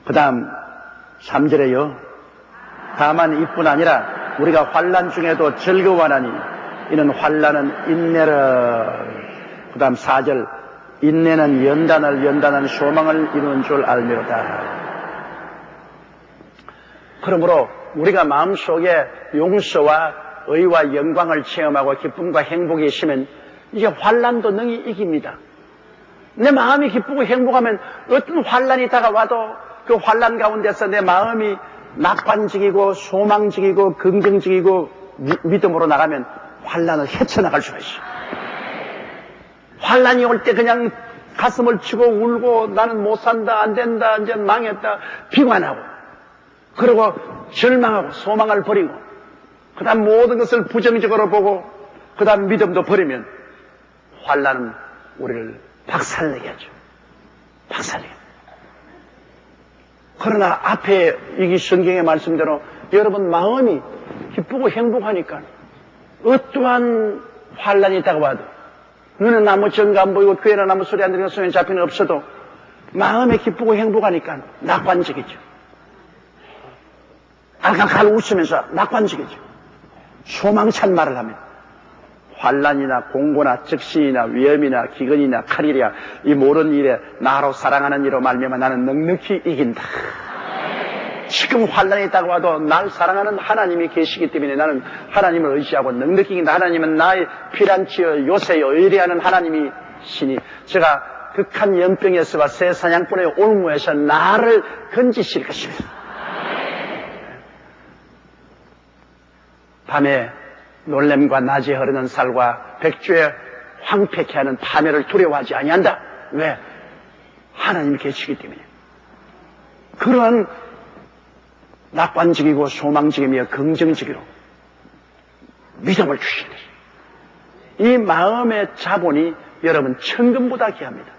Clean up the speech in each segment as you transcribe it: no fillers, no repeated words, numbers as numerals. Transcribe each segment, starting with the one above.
그 다음 3절에요. 다만 이뿐 아니라 우리가 환난 중에도 즐거워하나니 이는 환난은 인내를. 그 다음 4절, 인내는 연단한 소망을 이루는 줄 알미로다. 그러므로 우리가 마음속에 용서와 의와 영광을 체험하고 기쁨과 행복이 있으면 이제 환난도 능히 이깁니다. 내 마음이 기쁘고 행복하면 어떤 환난이 다가와도 그 환난 가운데서 내 마음이 낙관적이고 소망적이고 긍정적이고 믿음으로 나가면 환난을 헤쳐나갈 수가 있어요. 환난이 올 때 그냥 가슴을 치고 울고 나는 못 산다, 안 된다, 이제 망했다, 비관하고 그리고 절망하고 소망을 버리고 그 다음 모든 것을 부정적으로 보고 그 다음 믿음도 버리면 환난은 우리를 박살내게 하죠. 박살내게. 그러나 앞에 이 성경의 말씀대로 여러분 마음이 기쁘고 행복하니까 어떠한 환난이 다가와도 눈은 아무 증거 안 보이고 귀에는 아무 소리 안 들리고 손에 잡히는 없어도 마음에 기쁘고 행복하니까 낙관적이죠. 알갈갈 웃으면서 낙관적이죠. 소망찬 말을 하면 환난이나 공고나 적신이나 위험이나 기근이나 칼이랴 이 모든 일에 나로 사랑하는 이로 말미암아 나는 넉넉히 이긴다. 지금 환난이 있다고 와도 날 사랑하는 하나님이 계시기 때문에 나는 하나님을 의지하고 넉넉히 이긴다. 하나님은 나의 피난처여 요새여 의뢰하는 하나님이 시니 제가 극한 연병에서와 새 사냥꾼의 올무에서 나를 건지실 것입니다. 밤에 놀램과 낮에 흐르는 살과 백주에 황폐케 하는 파멸을 두려워하지 아니한다. 왜? 하나님이 계시기 때문에. 그런 낙관적이고 소망적이며 긍정적이로 믿음을 주신다. 이 마음의 자본이 여러분 천금보다 귀합니다.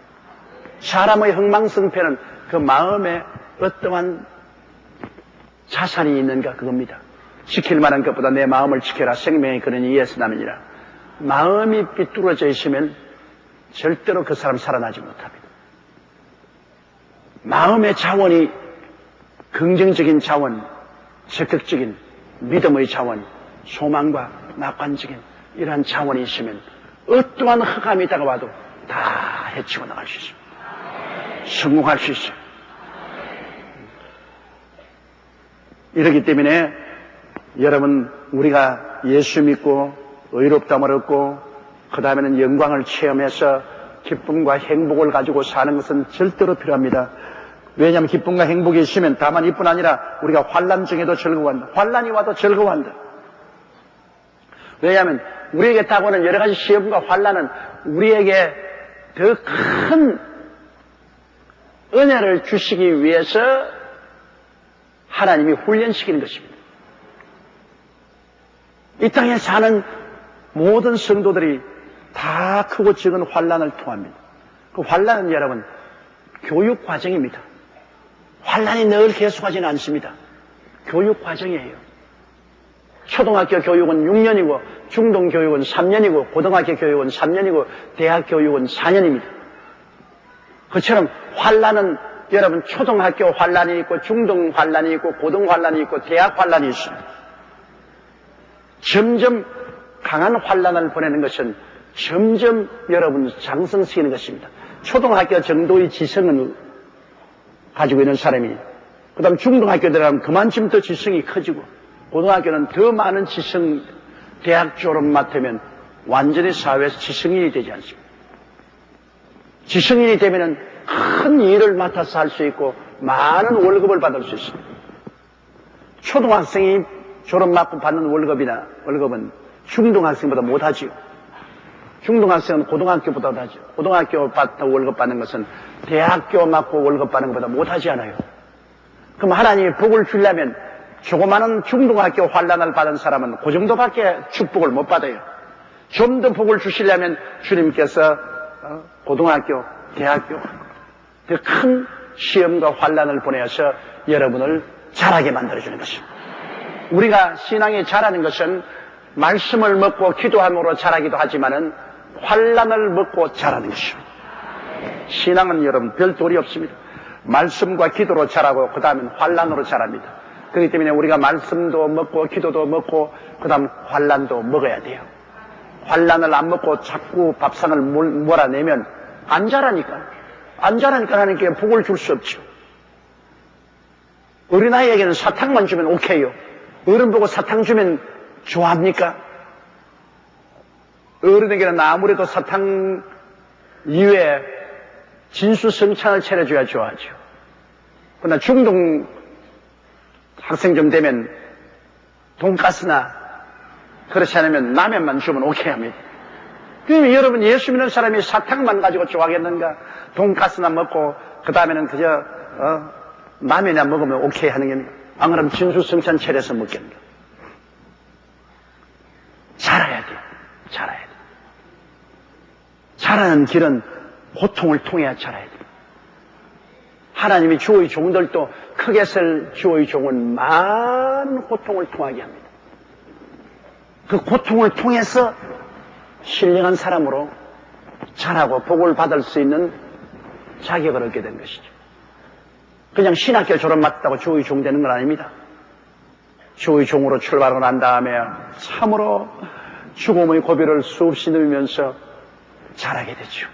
사람의 흥망성패는 그 마음에 어떠한 자산이 있는가 그겁니다. 지킬 만한 것보다 내 마음을 지켜라. 생명의 근원이 이에서 나느니라. 마음이 삐뚤어져 있으면 절대로 그 사람 살아나지 못합니다. 마음의 자원이 긍정적인 자원, 적극적인 믿음의 자원, 소망과 낙관적인 이러한 자원이 있으면 어떠한 흑암이 다가와도 다 헤치고 나갈 수 있습니다. 성공할 수 있어요. 이렇기 때문에 여러분 우리가 예수 믿고 의롭다함을 얻고 그 다음에는 영광을 체험해서 기쁨과 행복을 가지고 사는 것은 절대로 필요합니다. 왜냐하면 기쁨과 행복이 있으면 다만 이뿐 아니라 우리가 환난 중에도 즐거워한다. 환난이 와도 즐거워한다. 왜냐하면 우리에게 다가오는 여러 가지 시험과 환난은 우리에게 더 큰 은혜를 주시기 위해서 하나님이 훈련시키는 것입니다. 이 땅에 사는 모든 성도들이 다 크고 작은 환난을 통합니다. 그 환난은 여러분 교육 과정입니다. 환난이 늘 계속하지는 않습니다. 교육 과정이에요. 초등학교 교육은 6년이고 중등 교육은 3년이고 고등학교 교육은 3년이고 대학 교육은 4년입니다. 그처럼 환난은 여러분 초등학교 환난이 있고 중등 환난이 있고 고등 환난이 있고 대학 환난이 있습니다. 점점 강한 환난을 보내는 것은 점점 여러분 장성시키는 것입니다. 초등학교 정도의 지성은 가지고 있는 사람이 그 다음 중등학교 들어가면 그만큼 더 지성이 커지고 고등학교는 더 많은 지성, 대학 졸업 맡으면 완전히 사회에서 지성인이 되지 않습니다. 지성인이 되면 큰 일을 맡아서 할 수 있고 많은 월급을 받을 수 있습니다. 초등학생이 졸업 맞고 받는 월급은 중등학생보다 못하지요. 중등학생은 고등학교보다 못하죠. 고등학교 월급 받는 것은 대학교 맞고 월급 받는 것보다 못하지 않아요. 그럼 하나님이 복을 주려면 조그마한 중등학교 환난을 받은 사람은 그 정도밖에 축복을 못 받아요. 좀 더 복을 주시려면 주님께서 고등학교, 대학교 더 큰 시험과 환난을 보내서 여러분을 자라게 만들어주는 것입니다. 우리가 신앙이 자라는 것은 말씀을 먹고 기도함으로 자라기도 하지만은 환난을 먹고 자라는 것입니다. 신앙은 여러분 별 도리 없습니다. 말씀과 기도로 자라고 그 다음엔 환란으로 자랍니다. 그렇기 때문에 우리가 말씀도 먹고 기도도 먹고 그 다음 환란도 먹어야 돼요. 환란을 안 먹고 자꾸 밥상을 몰아내면 안 자라니까. 안 자라니까 하나님께 복을 줄 수 없죠. 어린아이에게는 사탕만 주면 오케이요. 어른 보고 사탕 주면 좋아합니까? 어른에게는 아무래도 사탕 이외에 진수성찬을 차려줘야 좋아하죠. 그러나 중동 학생 좀 되면 돈가스나 그렇지 않으면 라면만 주면 오케이 합니다. 그러면 여러분 예수 믿는 사람이 사탕만 가지고 좋아하겠는가? 돈가스나 먹고 그 다음에는 그저 라면이나 먹으면 오케이 하는 겁니다. 안 그러면 진수성찬 차려서 먹겠는가? 자라야 돼요. 자라야 돼요. 자라는 길은 고통을 통해야 자라야 돼요. 하나님이 주의 종들도 크게 쓸 주의 종은 많은 고통을 통하게 합니다. 그 고통을 통해서 신령한 사람으로 자라고 복을 받을 수 있는 자격을 얻게 된 것이죠. 그냥 신학교 졸업 맞다고 주의 종 되는 건 아닙니다. 주의 종으로 출발하고 난 다음에 참으로 죽음의 고비를 수없이 누리면서 자라게 되죠.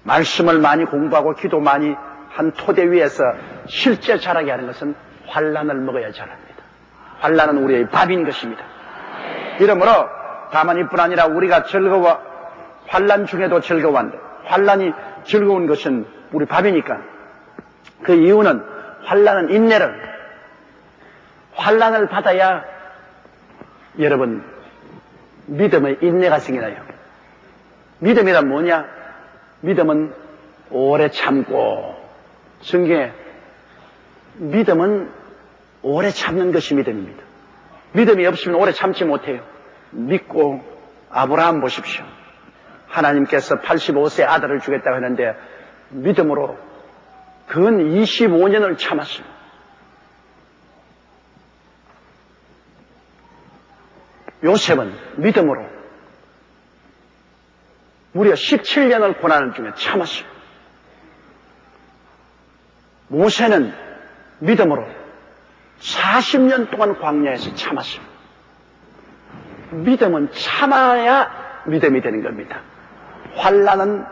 말씀을 많이 공부하고 기도 많이 한 토대 위에서 실제 자라게 하는 것은 환란을 먹어야 자랍니다. 환란은 우리의 밥인 것입니다. 이러므로 다만 이뿐 아니라 우리가 환란 중에도 즐거워한다. 환란이 즐거운 것은 우리 밥이니까. 그 이유는 환란은 환란을 받아야 여러분 믿음의 인내가 생겨나요. 믿음이란 뭐냐? 믿음은 오래 참고, 성경에 믿음은 오래 참는 것이 믿음입니다. 믿음이 없으면 오래 참지 못해요. 믿고 아브라함 보십시오. 하나님께서 85세 아들을 주겠다고 했는데 믿음으로 근 25년을 참았습니다. 요셉은 믿음으로 무려 17년을 고난을 중에 참았습니다. 모세는 믿음으로 40년 동안 광야에서 참았습니다. 믿음은 참아야 믿음이 되는 겁니다. 환란은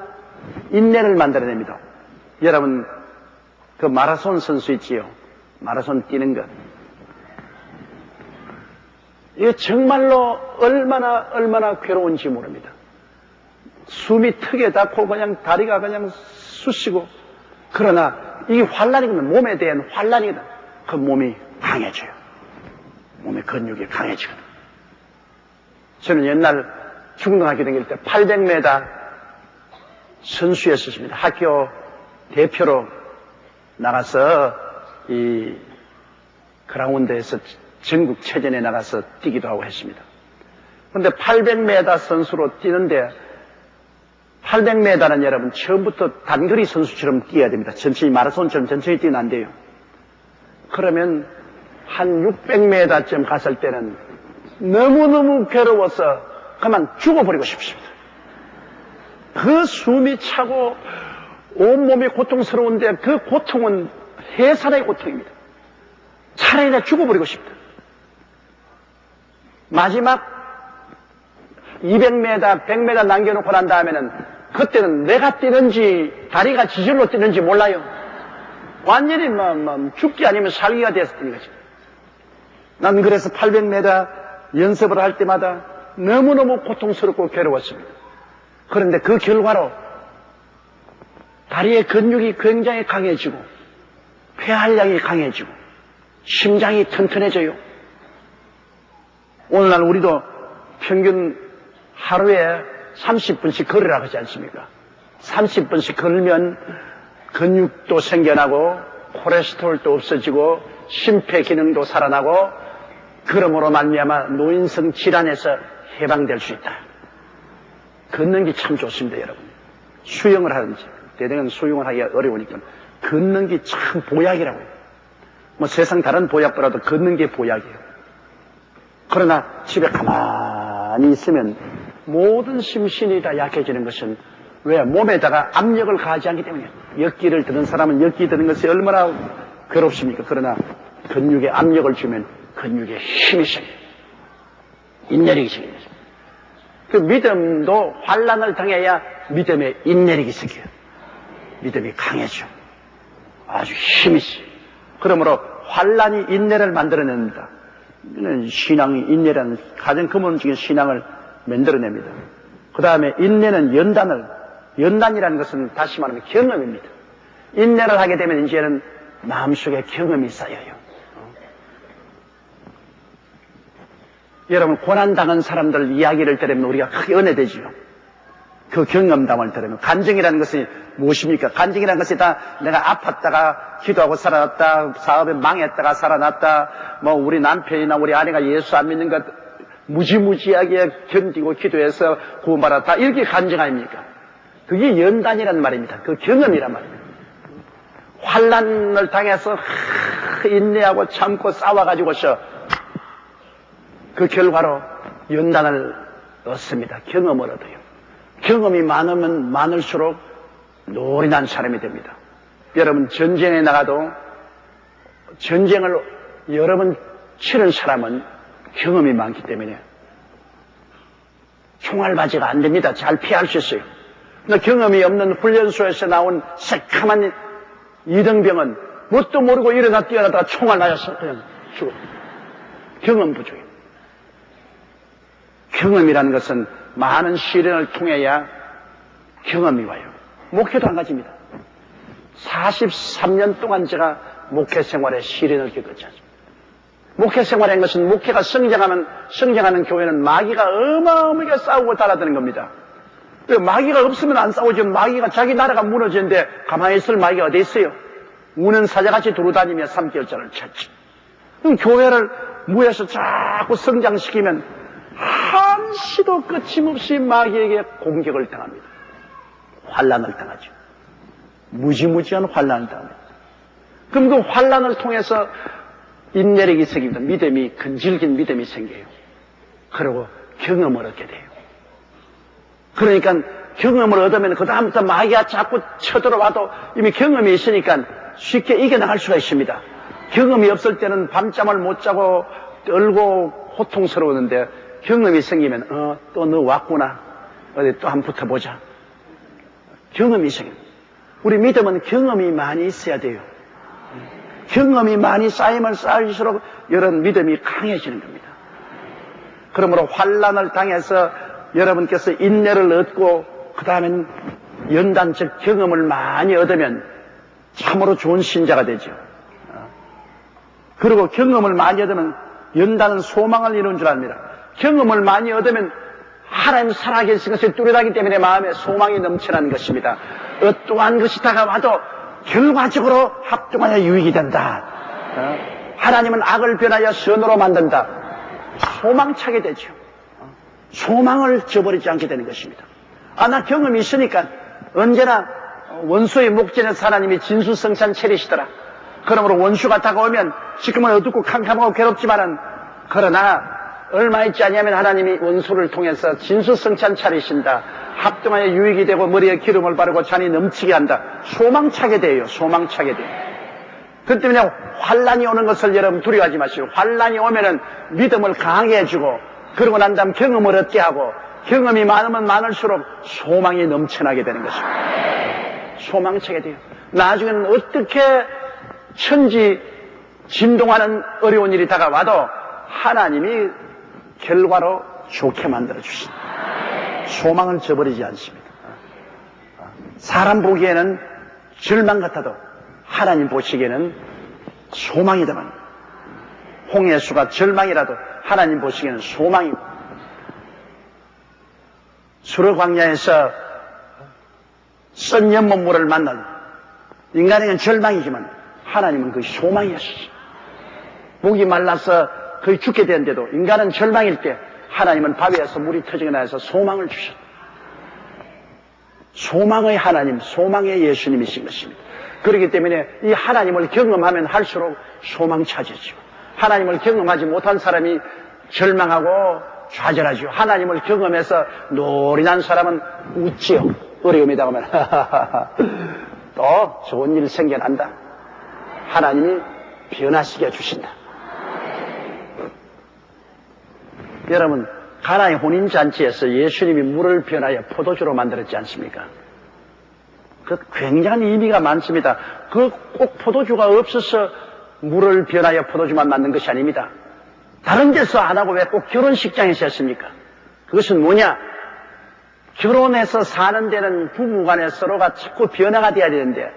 인내를 만들어냅니다. 여러분 그 마라손 선수 있지요? 마라손 뛰는 것. 이게 정말로 얼마나 괴로운지 모릅니다. 숨이 턱에 닿고 그냥 다리가 그냥 쑤시고, 그러나 이 환란이거든. 몸에 대한 환란이거든. 그 몸이 강해져요. 몸의 근육이 강해지거든. 저는 옛날 중등학교 다닐 때 800m 선수였습니다. 학교 대표로 나가서 이 그라운드에서 전국체전에 나가서 뛰기도 하고 했습니다. 그런데 800m 선수로 뛰는데 800m는 여러분 처음부터 단거리 선수처럼 뛰어야 됩니다. 천천히 마라톤처럼 천천히 뛰면 안 돼요. 그러면 한 600m쯤 갔을 때는 너무너무 괴로워서 그만 죽어버리고 싶습니다. 그 숨이 차고 온몸이 고통스러운데 그 고통은 해산의 고통입니다. 차라리 나 죽어버리고 싶다. 마지막 200m, 100m 남겨놓고 난 다음에는 그때는 내가 뛰는지 다리가 지절로 뛰는지 몰라요. 완전히 죽기 아니면 살기가 돼서 뛰는 거죠. 난 그래서 800m 연습을 할 때마다 너무너무 고통스럽고 괴로웠습니다. 그런데 그 결과로 다리의 근육이 굉장히 강해지고 폐활량이 강해지고 심장이 튼튼해져요. 오늘날 우리도 평균 하루에 30분씩 걸으라고 하지 않습니까? 30분씩 걸으면 근육도 생겨나고 콜레스테롤도 없어지고 심폐 기능도 살아나고 그러므로 말미암아 노인성 질환에서 해방될 수 있다. 걷는 게 참 좋습니다, 여러분. 수영을 하든지 대등한 수영을 하기가 어려우니까 걷는 게 참 보약이라고 해요. 뭐 세상 다른 보약보다도 걷는 게 보약이에요. 그러나 집에 가만히 있으면 모든 심신이 다 약해지는 것은 왜? 몸에다가 압력을 가하지 않기 때문에. 역기를 드는 사람은 역기 드는 것이 얼마나 괴롭습니까? 그러나 근육에 압력을 주면 근육에 힘이 생겨요. 인내력이 생깁니다. 그 믿음도 환난을 당해야 믿음의 인내력이 생겨요. 믿음이 강해져. 아주 힘이 있어요. 그러므로 환난이 인내를 만들어냅니다. 신앙이 인내라는 가장 근본적인 신앙을 만들어냅니다. 그 다음에 인내는 연단이라는 것은 다시 말하면 경험입니다. 인내를 하게 되면 이제는 마음속에 경험이 쌓여요. 여러분, 고난당한 사람들 이야기를 들으면 우리가 크게 은혜되지요. 그 경험담을 들으면. 간증이라는 것이 무엇입니까? 간증이라는 것이 다 내가 아팠다가 기도하고 살아났다, 사업에 망했다가 살아났다, 우리 남편이나 우리 아내가 예수 안 믿는 것 무지무지하게 견디고 기도해서 구원받았다, 이렇게 간증 아닙니까? 그게 연단이란 말입니다. 그 경험이란 말입니다. 환난을 당해서 인내하고 참고 싸워가지고서 그 결과로 연단을 얻습니다. 경험을 얻어요. 경험이 많으면 많을수록 노련한 사람이 됩니다. 여러분, 전쟁에 나가도 전쟁을 여러 번 치른 사람은 경험이 많기 때문에 총알바지가 안 됩니다. 잘 피할 수 있어요. 그런데 경험이 없는 훈련소에서 나온 새카만 이등병은 뭣도 모르고 일어나 뛰어나다가 총알 맞아서 그냥 죽어. 경험 부족입니다. 경험이라는 것은 많은 시련을 통해야 경험이 와요. 목회도 한 가지입니다. 43년 동안 제가 목회 생활에 시련을 겪었지 않습니까? 목회 생활이라는 것은 목회가 성장하는 교회는 마귀가 어마어마하게 싸우고 따라드는 겁니다. 마귀가 없으면 안 싸우죠. 마귀가 자기 나라가 무너지는데 가만히 있을 마귀가 어디 있어요? 우는 사자같이 두루다니며 3개월짜리를 찾지. 그럼 교회를 무에서 자꾸 성장시키면 한시도 거침없이 마귀에게 공격을 당합니다. 환난을 당하죠. 무지무지한 환난을 당합니다. 그럼 그 환난을 통해서 인내력이 생깁니다. 믿음이, 근질긴 믿음이 생겨요. 그리고 경험을 얻게 돼요. 그러니까 경험을 얻으면 그 다음부터 마귀가 자꾸 쳐들어와도 이미 경험이 있으니까 쉽게 이겨나갈 수가 있습니다. 경험이 없을 때는 밤잠을 못 자고 떨고 고통스러웠는데 경험이 생기면 또 너 왔구나. 어디 또 한번 붙어보자. 경험이 생깁니다. 우리 믿음은 경험이 많이 있어야 돼요. 경험이 많이 쌓일수록 이런 믿음이 강해지는 겁니다. 그러므로 환난을 당해서 여러분께서 인내를 얻고 그 다음엔 연단적 경험을 많이 얻으면 참으로 좋은 신자가 되죠. 그리고 경험을 많이 얻으면 연단은 소망을 이루는 줄 압니다. 경험을 많이 얻으면 하나님 살아계신 것이 뚜렷하기 때문에 마음에 소망이 넘쳐나는 것입니다. 어떠한 것이 다가와도 결과적으로 합동하여 유익이 된다. 하나님은 악을 변하여 선으로 만든다. 소망차게 되죠. 소망을 저버리지 않게 되는 것입니다. 나 경험이 있으니까 언제나 원수의 목전에서 하나님이 진수성찬 차리시더라. 그러므로 원수가 다가오면 지금은 어둡고 캄캄하고 괴롭지만은 그러나 얼마 있지 않냐면 하나님이 원수를 통해서 진수성찬 차리신다. 합동하여 유익이 되고 머리에 기름을 바르고 잔이 넘치게 한다. 소망차게 돼요. 소망차게 돼요. 그 때문에 환난이 오는 것을 여러분 두려워하지 마시고 환난이 오면은 믿음을 강하게 해주고 그러고 난 다음 경험을 얻게 하고 경험이 많으면 많을수록 소망이 넘쳐나게 되는 것입니다. 소망차게 돼요. 나중에는 어떻게 천지 진동하는 어려운 일이 다가와도 하나님이 결과로 좋게 만들어 주신다. 소망을 저버리지 않습니다. 사람 보기에는 절망 같아도 하나님 보시기에는 소망이더만. 홍해수가 절망이라도 하나님 보시기에는 소망이고, 수르 광야에서 썬 연못물을 만난 인간에게는 절망이지만 하나님은 그것이 소망이었어요. 목이 말라서 거의 죽게 되는데도 인간은 절망일 때 하나님은 바위에서 물이 터지게 나서 소망을 주셨다. 소망의 하나님, 소망의 예수님이신 것입니다. 그렇기 때문에 이 하나님을 경험하면 할수록 소망차지죠. 하나님을 경험하지 못한 사람이 절망하고 좌절하죠. 하나님을 경험해서 노련한 사람은 웃지요. 어려움이 다가오면 또 좋은 일 생겨난다. 하나님이 변화시켜 주신다. 여러분, 가나의 혼인잔치에서 예수님이 물을 변하여 포도주로 만들었지 않습니까? 그 굉장한 의미가 많습니다. 그 꼭 포도주가 없어서 물을 변하여 포도주만 만든 것이 아닙니다. 다른 데서 안 하고 왜 꼭 결혼식장에서 했습니까? 그것은 뭐냐? 결혼해서 사는 데는 부부간에 서로가 자꾸 변화가 돼야 되는데,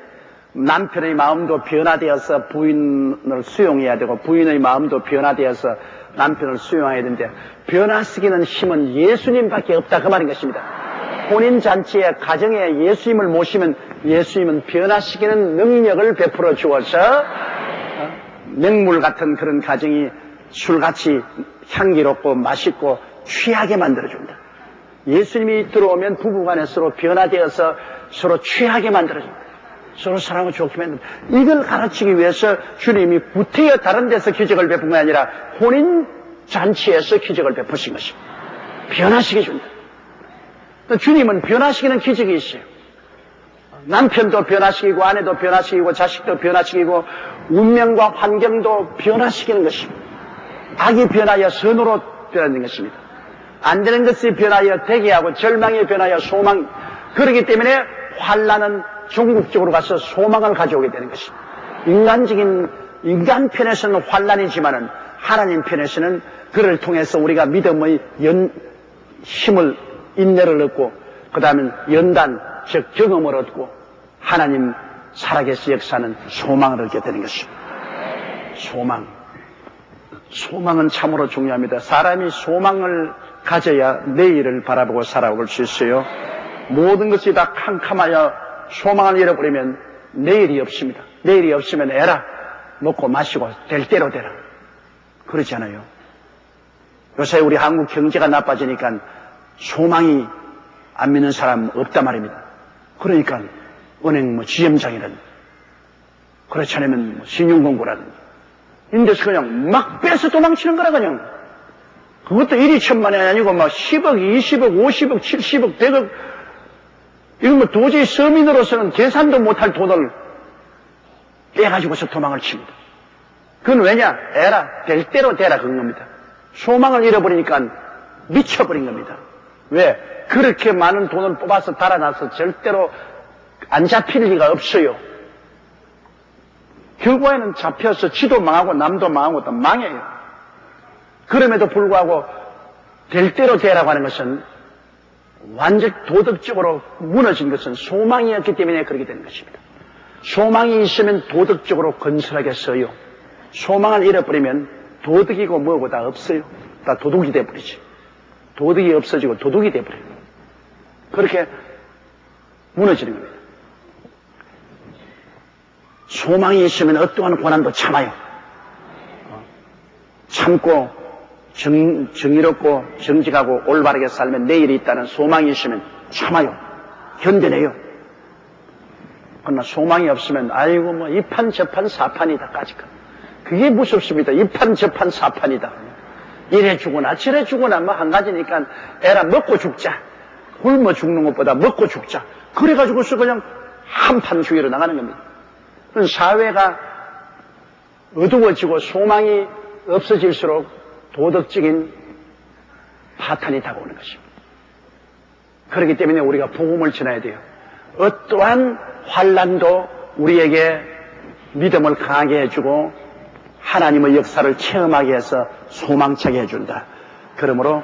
남편의 마음도 변화되어서 부인을 수용해야 되고, 부인의 마음도 변화되어서 남편을 수용해야 되는데, 변화시키는 힘은 예수님밖에 없다, 그 말인 것입니다. 혼인잔치에 가정에 예수님을 모시면 예수님은 변화시키는 능력을 베풀어 주어서 맹물 같은 그런 가정이 술같이 향기롭고 맛있고 취하게 만들어준다. 예수님이 들어오면 부부간에 서로 변화되어서 서로 취하게 만들어준다. 서로 사랑하고 좋게 만든다. 이걸 가르치기 위해서 주님이 구태여 다른 데서 기적을 베푼 게 아니라 혼인잔치에서 기적을 베푸신 것입니다. 변화시켜준다. 주님은 변화시키는 기적이 있어요. 남편도 변화시키고 아내도 변화시키고 자식도 변화시키고 운명과 환경도 변화시키는 것입니다. 악이 변하여 선으로 변하는 것입니다. 안 되는 것이 변하여 되게 하고 절망이 변하여 소망. 그렇기 때문에 환난은 종국적으로 가서 소망을 가져오게 되는 것입니다. 인간 편에서는 환난이지만은 하나님 편에서는 그를 통해서 우리가 믿음의 힘을 인내를 얻고 그 다음에 연단 즉 경험을 얻고 하나님 살아계시 역사는 소망을 얻게 되는 것입니다. 소망은 참으로 중요합니다. 사람이 소망을 가져야 내일을 바라보고 살아올 수 있어요. 모든 것이 다 캄캄하여 소망을 잃어버리면 내일이 없습니다. 내일이 없으면 애라 먹고 마시고 될 대로 되라. 그렇지 않아요. 요새 우리 한국 경제가 나빠지니까 소망이 안 믿는 사람 없단 말입니다. 그러니까 은행 지점장이라든지 그렇지 않으면 신용공고라든지 이런 데서 그냥 막 빼서 도망치는 거라 그냥. 그것도 1이 천만이 아니고 막 10억, 20억, 50억, 70억, 100억 이건 도저히 서민으로서는 계산도 못할 돈을 빼가지고서 도망을 칩니다. 그건 왜냐? 애라 될 대로 되라 그런 겁니다. 소망을 잃어버리니까 미쳐버린 겁니다. 왜? 그렇게 많은 돈을 뽑아서 달아놔서 절대로 안 잡힐 리가 없어요. 결국에는 잡혀서 지도 망하고 남도 망하고 다 망해요. 그럼에도 불구하고 될 대로 되라고 하는 것은 완전 도덕적으로 무너진 것은 소망이었기 때문에 그렇게 되는 것입니다. 소망이 있으면 도덕적으로 건설하게 써요. 소망을 잃어버리면 도덕이고 뭐고 다 없어요. 다 도둑이 돼버리지. 도덕이 없어지고 도둑이 돼버려요. 그렇게 무너지는 겁니다. 소망이 있으면 어떠한 고난도 참아요. 참고 정의롭고 정직하고 올바르게 살면 내일이 있다는 소망이 있으면 참아요. 견뎌내요. 그러나 소망이 없으면 아이고 뭐 이판 저판 사판이다 까짓거. 그게 무섭습니다. 이판 저판 사판이다. 이래 죽으나 저래 죽으나 뭐 한 가지니까 애라 먹고 죽자. 굶어 죽는 것보다 먹고 죽자. 그래가지고서 그냥 한판 주의로 나가는 겁니다. 사회가 어두워지고 소망이 없어질수록 도덕적인 파탄이 다가오는 것입니다. 그렇기 때문에 우리가 복음을 전해야 돼요. 어떠한 환난도 우리에게 믿음을 강하게 해주고 하나님의 역사를 체험하게 해서 소망차게 해준다. 그러므로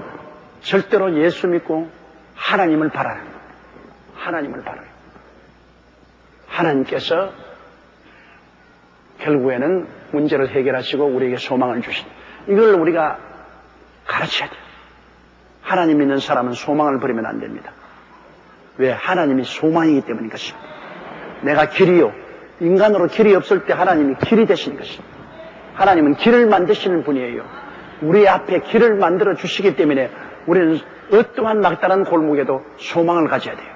절대로 예수 믿고 하나님을 바라라. 하나님을 바라라. 하나님께서 결국에는 문제를 해결하시고 우리에게 소망을 주신다. 이걸 우리가 가르쳐야 돼요. 하나님 믿는 사람은 소망을 버리면 안 됩니다. 왜? 하나님이 소망이기 때문인 것입니다. 내가 길이요. 인간으로 길이 없을 때 하나님이 길이 되시는 것입니다. 하나님은 길을 만드시는 분이에요. 우리 앞에 길을 만들어 주시기 때문에 우리는 어떠한 막다른 골목에도 소망을 가져야 돼요.